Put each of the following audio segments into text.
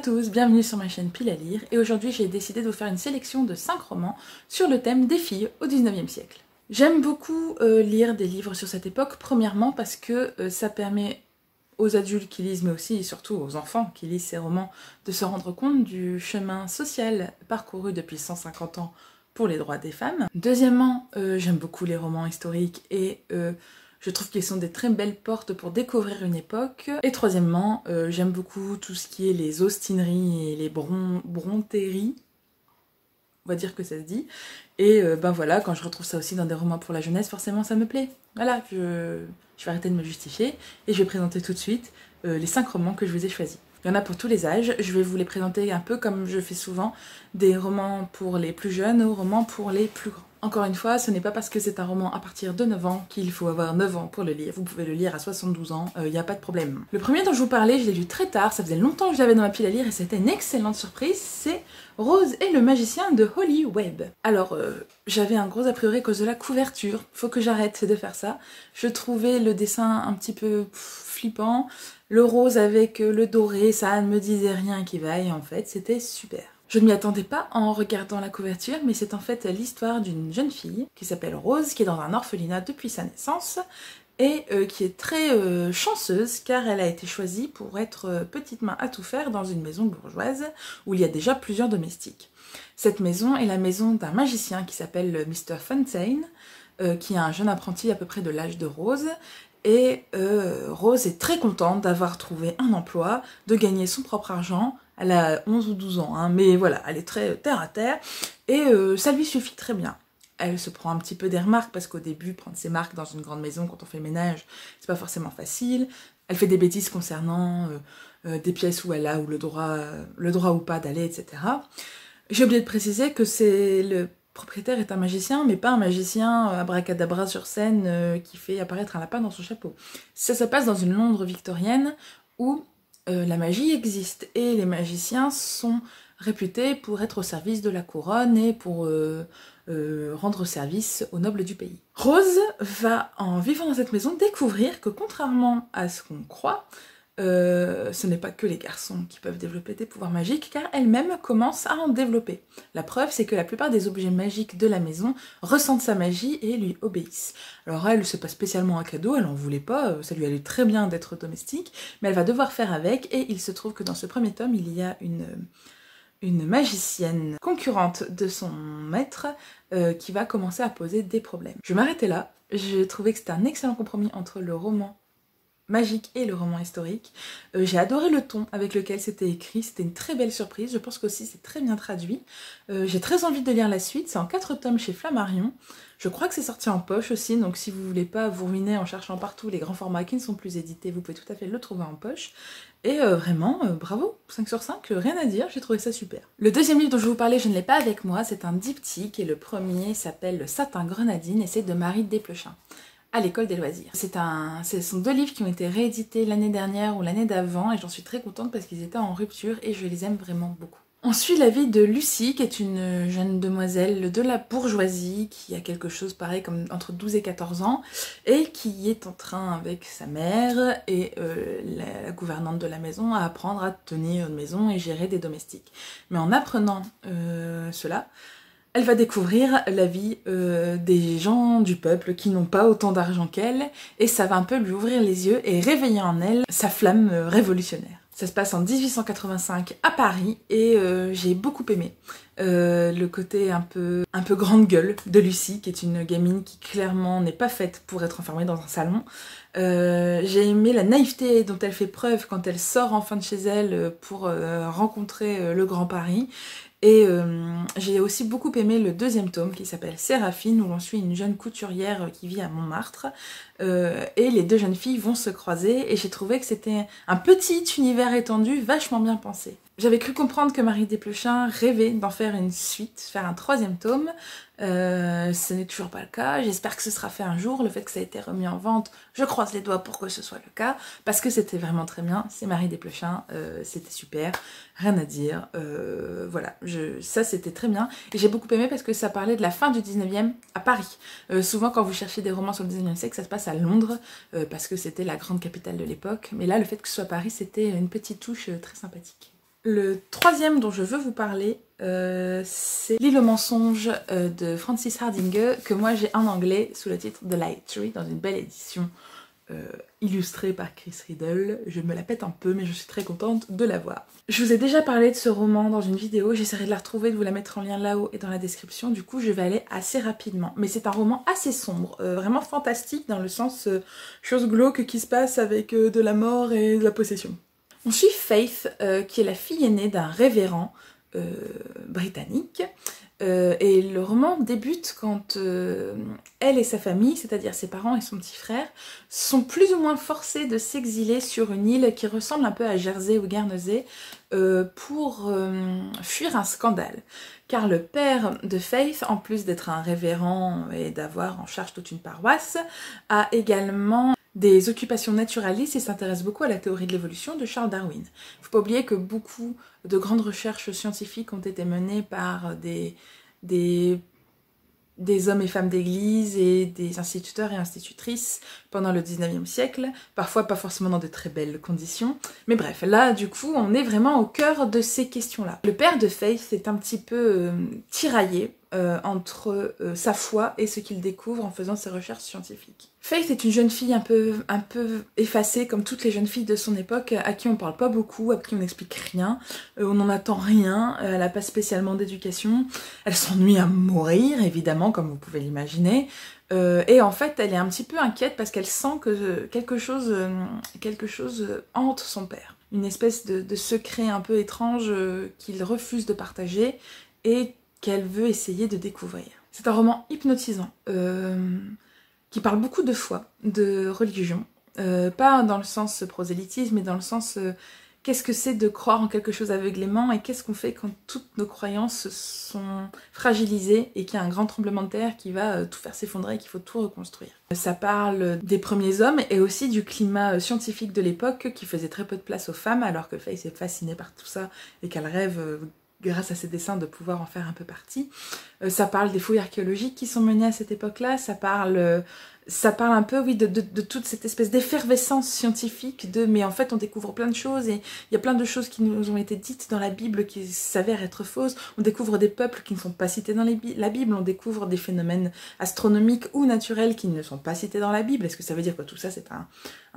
tous, bienvenue sur ma chaîne Pile à lire et aujourd'hui j'ai décidé de vous faire une sélection de 5 romans sur le thème des filles au 19e siècle. J'aime beaucoup lire des livres sur cette époque, premièrement parce que ça permet aux adultes qui lisent mais aussi et surtout aux enfants qui lisent ces romans de se rendre compte du chemin social parcouru depuis 150 ans pour les droits des femmes. Deuxièmement, j'aime beaucoup les romans historiques et je trouve qu'ils sont des très belles portes pour découvrir une époque. Et troisièmement, j'aime beaucoup tout ce qui est les ostineries et les brontéries. On va dire que ça se dit. Et ben voilà, quand je retrouve ça aussi dans des romans pour la jeunesse, forcément ça me plaît. Voilà, je vais arrêter de me justifier et je vais présenter tout de suite les 5 romans que je vous ai choisis. Il y en a pour tous les âges, je vais vous les présenter un peu comme je fais souvent, des romans pour les plus jeunes aux romans pour les plus grands. Encore une fois, ce n'est pas parce que c'est un roman à partir de 9 ans qu'il faut avoir 9 ans pour le lire. Vous pouvez le lire à 72 ans, il n'y a pas de problème. Le premier dont je vous parlais, je l'ai lu très tard, ça faisait longtemps que je l'avais dans ma pile à lire et c'était une excellente surprise, c'est Rose et le magicien de Holly Webb. Alors, j'avais un gros a priori à cause de la couverture, faut que j'arrête de faire ça. Je trouvais le dessin un petit peu flippant, le rose avec le doré, ça ne me disait rien qui vaille, en fait, c'était super. Je ne m'y attendais pas en regardant la couverture, mais c'est en fait l'histoire d'une jeune fille qui s'appelle Rose, qui est dans un orphelinat depuis sa naissance, et qui est très chanceuse car elle a été choisie pour être petite main à tout faire dans une maison bourgeoise où il y a déjà plusieurs domestiques. Cette maison est la maison d'un magicien qui s'appelle Mr. Fontaine, qui est un jeune apprenti à peu près de l'âge de Rose, et Rose est très contente d'avoir trouvé un emploi, de gagner son propre argent. Elle a 11 ou 12 ans, hein, mais voilà, elle est très terre à terre, et ça lui suffit très bien. Elle se prend un petit peu des remarques, parce qu'au début, prendre ses marques dans une grande maison quand on fait le ménage, c'est pas forcément facile. Elle fait des bêtises concernant des pièces où elle a ou le droit ou pas d'aller, etc. J'ai oublié de préciser que le propriétaire est un magicien, mais pas un magicien abracadabra sur scène qui fait apparaître un lapin dans son chapeau. Ça se passe dans une Londres victorienne où la magie existe et les magiciens sont réputés pour être au service de la couronne et pour rendre service aux nobles du pays. Rose va, en vivant dans cette maison, découvrir que contrairement à ce qu'on croit, ce n'est pas que les garçons qui peuvent développer des pouvoirs magiques, car elle-même commence à en développer. La preuve, c'est que la plupart des objets magiques de la maison ressentent sa magie et lui obéissent. Alors elle, c'est pas spécialement un cadeau, elle en voulait pas, ça lui allait très bien d'être domestique, mais elle va devoir faire avec, et il se trouve que dans ce premier tome, il y a une magicienne concurrente de son maître qui va commencer à poser des problèmes. Je vais m'arrêter là, j'ai trouvé que c'était un excellent compromis entre le roman magique et le roman historique. J'ai adoré le ton avec lequel c'était écrit, c'était une très belle surprise, je pense qu'aussi c'est très bien traduit. J'ai très envie de lire la suite, c'est en 4 tomes chez Flammarion. Je crois que c'est sorti en poche aussi, donc si vous voulez pas vous ruiner en cherchant partout les grands formats qui ne sont plus édités, vous pouvez tout à fait le trouver en poche. Et vraiment, bravo, 5 sur 5, rien à dire, j'ai trouvé ça super. Le deuxième livre dont je vais vous parler, je ne l'ai pas avec moi, c'est un diptyque, et le premier s'appelle Le Satin Grenadine, et c'est de Marie Desplechin, à l'école des loisirs. Ce sont 2 livres qui ont été réédités l'année dernière ou l'année d'avant, et j'en suis très contente parce qu'ils étaient en rupture, et je les aime vraiment beaucoup. On suit la vie de Lucie, qui est une jeune demoiselle de la bourgeoisie, qui a quelque chose pareil comme entre 12 et 14 ans, et qui est en train avec sa mère et la gouvernante de la maison à apprendre à tenir une maison et gérer des domestiques. Mais en apprenant cela, elle va découvrir la vie des gens du peuple qui n'ont pas autant d'argent qu'elle, et ça va un peu lui ouvrir les yeux et réveiller en elle sa flamme révolutionnaire. Ça se passe en 1885 à Paris et j'ai beaucoup aimé le côté un peu grande gueule de Lucie, qui est une gamine qui clairement n'est pas faite pour être enfermée dans un salon. J'ai aimé la naïveté dont elle fait preuve quand elle sort enfin de chez elle pour rencontrer le Grand Paris. Et j'ai aussi beaucoup aimé le 2e tome qui s'appelle Séraphine, où l'on suit une jeune couturière qui vit à Montmartre. Et les 2 jeunes filles vont se croiser et j'ai trouvé que c'était un petit univers étendu vachement bien pensé. J'avais cru comprendre que Marie Desplechin rêvait d'en faire une suite, faire un 3e tome. Ce n'est toujours pas le cas, j'espère que ce sera fait un jour. Le fait que ça a été remis en vente, je croise les doigts pour que ce soit le cas, parce que c'était vraiment très bien, c'est Marie Desplechin, c'était super, rien à dire, voilà, ça c'était très bien, et j'ai beaucoup aimé parce que ça parlait de la fin du 19e à Paris. Souvent quand vous cherchez des romans sur le 19e siècle, ça se passe à Londres, parce que c'était la grande capitale de l'époque, mais là le fait que ce soit Paris, c'était une petite touche très sympathique. Le troisième dont je veux vous parler, c'est L'île aux mensonges de Frances Hardinge, que moi j'ai en anglais sous le titre The Light Tree, dans une belle édition illustrée par Chris Riddle. Je me la pète un peu, mais je suis très contente de l'avoir. Je vous ai déjà parlé de ce roman dans une vidéo, j'essaierai de la retrouver, de vous la mettre en lien là-haut et dans la description, du coup je vais aller assez rapidement. Mais c'est un roman assez sombre, vraiment fantastique dans le sens chose glauque qui se passe avec de la mort et de la possession. On suit Faith, qui est la fille aînée d'un révérend britannique, et le roman débute quand elle et sa famille, c'est-à-dire ses parents et son petit frère, sont plus ou moins forcés de s'exiler sur une île qui ressemble un peu à Jersey ou Guernesey pour fuir un scandale. Car le père de Faith, en plus d'être un révérend et d'avoir en charge toute une paroisse, a également des occupations naturalistes et s'intéresse beaucoup à la théorie de l'évolution de Charles Darwin. Il ne faut pas oublier que beaucoup de grandes recherches scientifiques ont été menées par des hommes et femmes d'église et des instituteurs et institutrices pendant le 19e siècle, parfois pas forcément dans de très belles conditions. Mais bref, là du coup on est vraiment au cœur de ces questions-là. Le père de Faith est un petit peu tiraillé entre sa foi et ce qu'il découvre en faisant ses recherches scientifiques. Faith est une jeune fille un peu effacée, comme toutes les jeunes filles de son époque, à qui on parle pas beaucoup, à qui on n'explique rien, on n'en attend rien, elle n'a pas spécialement d'éducation, elle s'ennuie à mourir, évidemment, comme vous pouvez l'imaginer, et en fait elle est un petit peu inquiète parce qu'elle sent que quelque chose hante son père. Une espèce de secret un peu étrange qu'il refuse de partager et qu'elle veut essayer de découvrir. C'est un roman hypnotisant, qui parle beaucoup de foi, de religion, pas dans le sens prosélytisme, mais dans le sens qu'est-ce que c'est de croire en quelque chose aveuglément et qu'est-ce qu'on fait quand toutes nos croyances sont fragilisées et qu'il y a un grand tremblement de terre qui va tout faire s'effondrer et qu'il faut tout reconstruire. Ça parle des premiers hommes et aussi du climat scientifique de l'époque qui faisait très peu de place aux femmes alors que Faith est fascinée par tout ça et qu'elle rêve grâce à ses dessins de pouvoir en faire un peu partie. Ça parle des fouilles archéologiques qui sont menées à cette époque-là, ça parle un peu, oui, de toute cette espèce d'effervescence scientifique, mais en fait on découvre plein de choses et il y a plein de choses qui nous ont été dites dans la Bible qui s'avèrent être fausses, on découvre des peuples qui ne sont pas cités dans la Bible, on découvre des phénomènes astronomiques ou naturels qui ne sont pas cités dans la Bible. Est-ce que ça veut dire que tout ça c'est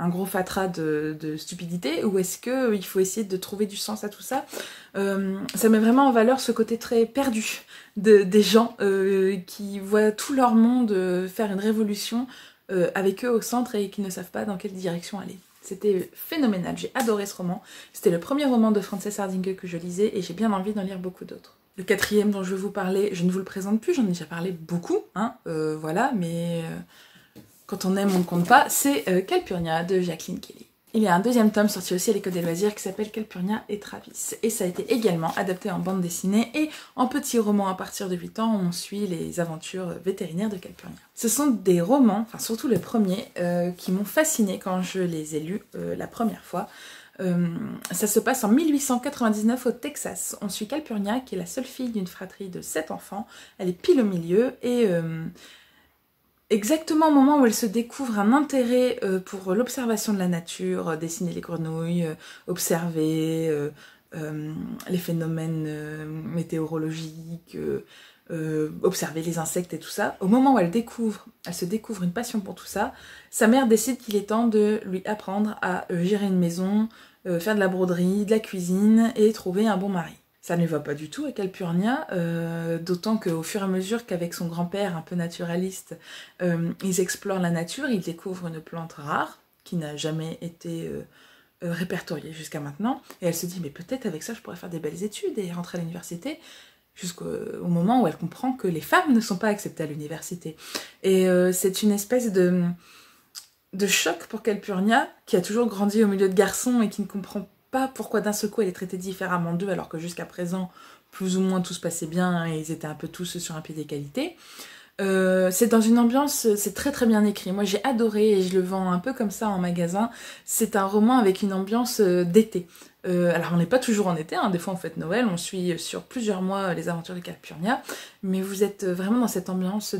un gros fatras de stupidité, ou est-ce qu'il faut essayer de trouver du sens à tout ça? Ça met vraiment en valeur ce côté très perdu des gens qui voient tout leur monde faire une révolution avec eux au centre et qui ne savent pas dans quelle direction aller. C'était phénoménal, j'ai adoré ce roman. C'était le premier roman de Frances Hardinge que je lisais et j'ai bien envie d'en lire beaucoup d'autres. Le quatrième dont je veux vous parler, je ne vous le présente plus, j'en ai déjà parlé beaucoup, hein, voilà, mais quand on aime on ne compte pas, c'est Calpurnia de Jacqueline Kelly. Il y a un deuxième tome sorti aussi à l'École des loisirs qui s'appelle Calpurnia et Travis. Et ça a été également adapté en bande dessinée et en petit roman à partir de 8 ans où on suit les aventures vétérinaires de Calpurnia. Ce sont des romans, enfin surtout le premier, qui m'ont fascinée quand je les ai lus la première fois. Ça se passe en 1899 au Texas. On suit Calpurnia qui est la seule fille d'une fratrie de 7 enfants. Elle est pile au milieu et exactement au moment où elle se découvre un intérêt pour l'observation de la nature, dessiner les grenouilles, observer les phénomènes météorologiques, observer les insectes et tout ça, au moment où elle se découvre une passion pour tout ça, sa mère décide qu'il est temps de lui apprendre à gérer une maison, faire de la broderie, de la cuisine et trouver un bon mari. Ça ne lui va pas du tout à Calpurnia, d'autant qu'au fur et à mesure qu'avec son grand-père un peu naturaliste, ils explorent la nature, ils découvrent une plante rare qui n'a jamais été répertoriée jusqu'à maintenant, et elle se dit mais peut-être avec ça je pourrais faire des belles études et rentrer à l'université, jusqu'au moment où elle comprend que les femmes ne sont pas acceptées à l'université. Et c'est une espèce de choc pour Calpurnia, qui a toujours grandi au milieu de garçons et qui ne comprend pas pourquoi d'un seul coup elle est traitée différemment d'eux alors que jusqu'à présent plus ou moins tout se passait bien et ils étaient un peu tous sur un pied d'égalité. C'est dans une ambiance, c'est très très bien écrit. Moi j'ai adoré et je le vends un peu comme ça en magasin. C'est un roman avec une ambiance d'été. Alors on n'est pas toujours en été, hein. Des fois on fête Noël, on suit sur plusieurs mois les aventures de Calpurnia, mais vous êtes vraiment dans cette ambiance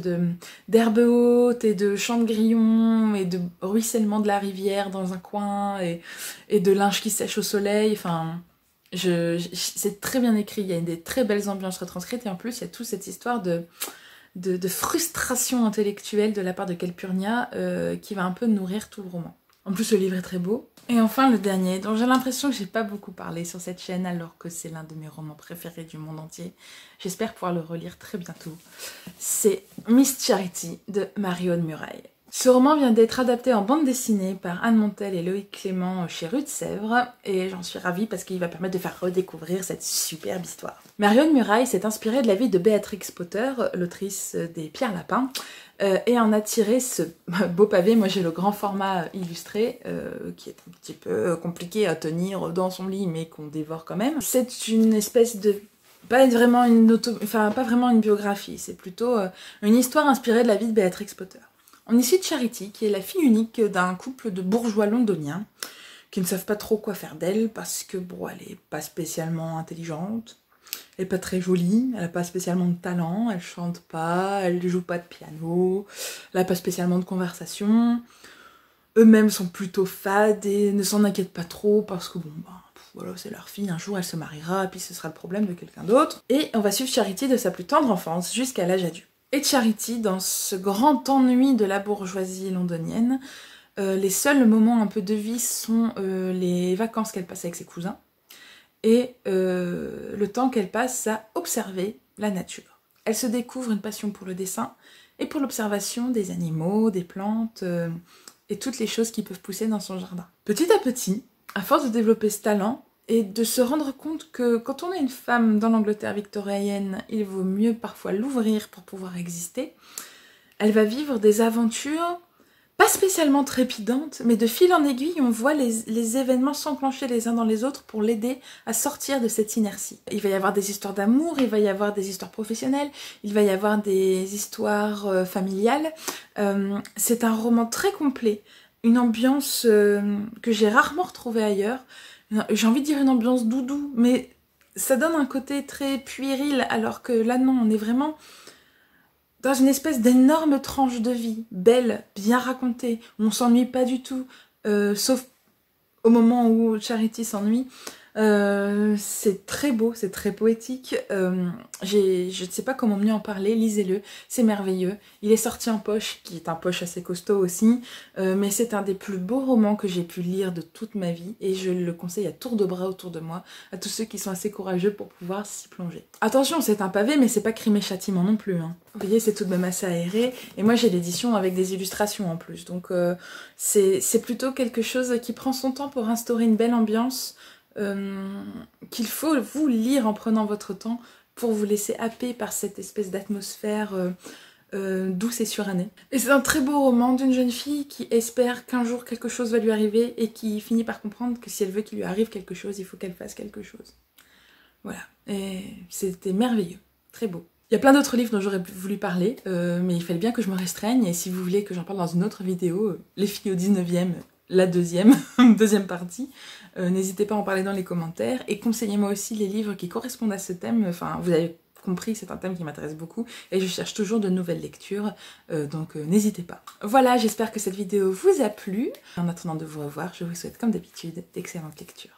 d'herbe haute et de chants de grillons et de ruissellement de la rivière dans un coin et de linge qui sèche au soleil, enfin C'est très bien écrit, il y a des très belles ambiances retranscrites et en plus il y a toute cette histoire de frustration intellectuelle de la part de Calpurnia qui va un peu nourrir tout le roman. En plus le livre est très beau. Et enfin le dernier, dont j'ai l'impression que j'ai pas beaucoup parlé sur cette chaîne alors que c'est l'un de mes romans préférés du monde entier. J'espère pouvoir le relire très bientôt. C'est Miss Charity de Marion Muraille. Ce roman vient d'être adapté en bande dessinée par Anne Montel et Loïc Clément chez Rue de Sèvres et j'en suis ravie parce qu'il va permettre de faire redécouvrir cette superbe histoire. Marion Muraille s'est inspirée de la vie de Béatrix Potter, l'autrice des Pierre Lapin, et en a tiré ce beau pavé. Moi j'ai le grand format illustré qui est un petit peu compliqué à tenir dans son lit mais qu'on dévore quand même. C'est une espèce de... pas vraiment une biographie, c'est plutôt une histoire inspirée de la vie de Béatrix Potter. On y suit Charity, qui est la fille unique d'un couple de bourgeois londoniens qui ne savent pas trop quoi faire d'elle parce que bon, elle est pas spécialement intelligente, elle est pas très jolie, elle a pas spécialement de talent, elle chante pas, elle joue pas de piano, elle a pas spécialement de conversation. Eux-mêmes sont plutôt fades et ne s'en inquiètent pas trop parce que bon, voilà, c'est leur fille, un jour elle se mariera et puis ce sera le problème de quelqu'un d'autre. Et on va suivre Charity de sa plus tendre enfance jusqu'à l'âge adulte. Et Charity, dans ce grand ennui de la bourgeoisie londonienne, les seuls moments un peu de vie sont les vacances qu'elle passe avec ses cousins et le temps qu'elle passe à observer la nature. Elle se découvre une passion pour le dessin et pour l'observation des animaux, des plantes et toutes les choses qui peuvent pousser dans son jardin. Petit à petit, à force de développer ce talent, et de se rendre compte que quand on est une femme dans l'Angleterre victorienne, il vaut mieux parfois l'ouvrir pour pouvoir exister. Elle va vivre des aventures, pas spécialement trépidantes, mais de fil en aiguille, on voit les événements s'enclencher les uns dans les autres pour l'aider à sortir de cette inertie. Il va y avoir des histoires d'amour, il va y avoir des histoires professionnelles, il va y avoir des histoires familiales. C'est un roman très complet, une ambiance que j'ai rarement retrouvée ailleurs. J'ai envie de dire une ambiance doudou, mais ça donne un côté très puéril, alors que là non, on est vraiment dans une espèce d'énorme tranche de vie, belle, bien racontée, on s'ennuie pas du tout, sauf au moment où Charity s'ennuie. C'est très beau, c'est très poétique. Je ne sais pas comment mieux en parler, lisez-le, c'est merveilleux. Il est sorti en poche, qui est un poche assez costaud aussi, mais c'est un des plus beaux romans que j'ai pu lire de toute ma vie et je le conseille à tour de bras autour de moi, à tous ceux qui sont assez courageux pour pouvoir s'y plonger. Attention, c'est un pavé, mais c'est pas Crime et Châtiment non plus. Hein. Vous voyez, c'est tout de même assez aéré, et moi j'ai l'édition avec des illustrations en plus, donc c'est plutôt quelque chose qui prend son temps pour instaurer une belle ambiance. Qu'il faut vous lire en prenant votre temps pour vous laisser happer par cette espèce d'atmosphère douce et surannée. Et c'est un très beau roman d'une jeune fille qui espère qu'un jour quelque chose va lui arriver et qui finit par comprendre que si elle veut qu'il lui arrive quelque chose, il faut qu'elle fasse quelque chose. Voilà, et c'était merveilleux, très beau. Il y a plein d'autres livres dont j'aurais voulu parler, mais il fallait bien que je me restreigne, et si vous voulez que j'en parle dans une autre vidéo, Les filles au 19e, la deuxième partie, n'hésitez pas à en parler dans les commentaires, et conseillez-moi aussi les livres qui correspondent à ce thème. Enfin, vous avez compris, c'est un thème qui m'intéresse beaucoup, et je cherche toujours de nouvelles lectures, donc n'hésitez pas. Voilà, j'espère que cette vidéo vous a plu. En attendant de vous revoir, je vous souhaite comme d'habitude d'excellentes lectures.